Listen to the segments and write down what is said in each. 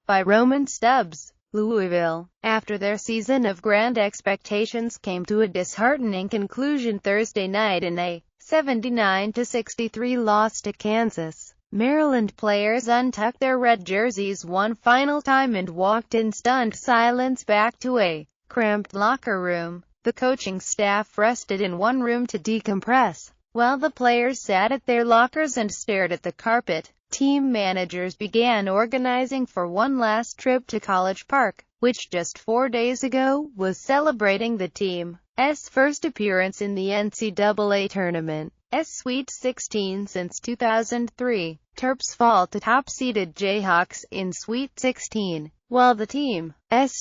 by Roman Stubbs. Louisville, after their season of grand expectations, came to a disheartening conclusion Thursday night in a 79-63 loss to Kansas. Maryland players untucked their red jerseys one final time and walked in stunned silence back to a cramped locker room. The coaching staff rested in one room to decompress, while the players sat at their lockers and stared at the carpet. Team managers began organizing for one last trip to College Park, which just 4 days ago was celebrating the team's first appearance in the NCAA tournament. Sweet 16 since 2003. Terps fall to top-seeded Jayhawks in Sweet 16, while the team's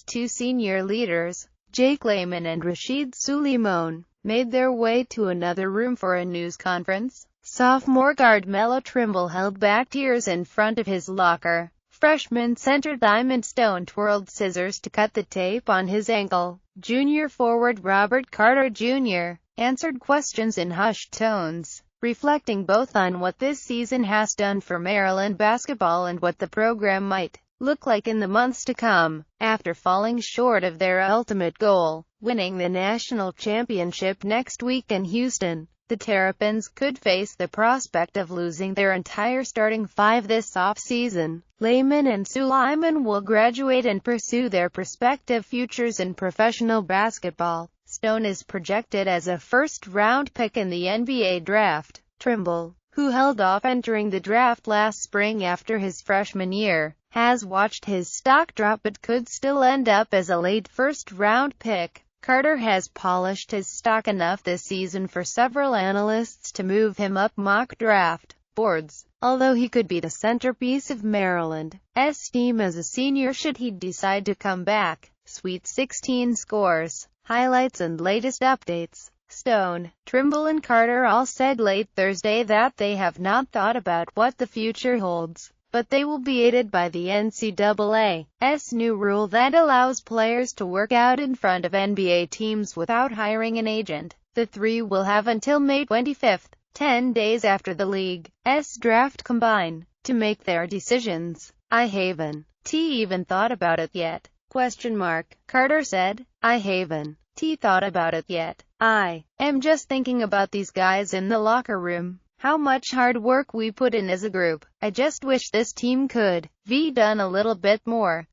two senior leaders, Layman and Rasheed Sulaimon, made their way to another room for a news conference. Sophomore guard Melo Trimble held back tears in front of his locker. Freshman center Diamond Stone twirled scissors to cut the tape on his ankle. Junior forward Robert Carter Jr. answered questions in hushed tones, reflecting both on what this season has done for Maryland basketball and what the program might look like in the months to come. After falling short of their ultimate goal, winning the national championship next week in Houston, the Terrapins could face the prospect of losing their entire starting five this offseason. Layman and Sulaimon will graduate and pursue their prospective futures in professional basketball. Stone is projected as a first-round pick in the NBA draft. Trimble, who held off entering the draft last spring after his freshman year, has watched his stock drop but could still end up as a late first-round pick. Carter has polished his stock enough this season for several analysts to move him up mock draft boards, although he could be the centerpiece of Maryland's team as a senior should he decide to come back. Sweet 16 scores, highlights and latest updates. Stone, Trimble and Carter all said late Thursday that they have not thought about what the future holds, but they will be aided by the NCAA's new rule that allows players to work out in front of NBA teams without hiring an agent. The three will have until May 25, 10 days after the league's draft combine, to make their decisions. I haven't even thought about it yet. ? Carter said. I haven't thought about it yet. I am just thinking about these guys in the locker room. How much hard work we put in as a group. I just wish this team could have done a little bit more. ?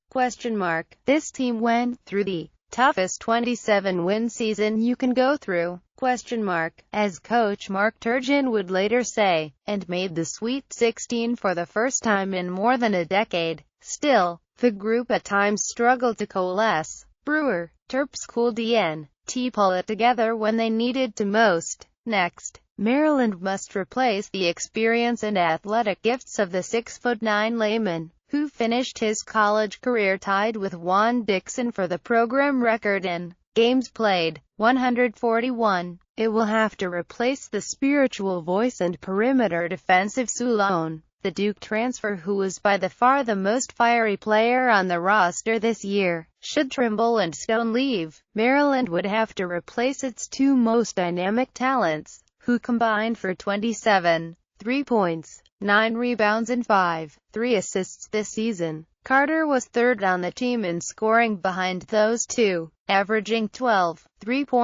This team went through the toughest 27-win season you can go through. ? As Coach Mark Turgeon would later say, and made the Sweet 16 for the first time in more than a decade. Still, the group at times struggled to coalesce. Brewer, Terps could pull it together when they needed to most. Next, Maryland must replace the experience and athletic gifts of the 6'9" Layman, who finished his college career tied with Juan Dixon for the program record in games played, 141. It will have to replace the spiritual voice and perimeter defensive Sulaimon, the Duke transfer who was by far the most fiery player on the roster this year. Should Trimble and Stone leave, Maryland would have to replace its two most dynamic talents, who combined for 27, 3 points, 9 rebounds and 5.3 assists this season. Carter was third on the team in scoring behind those two, averaging 12, 3 points.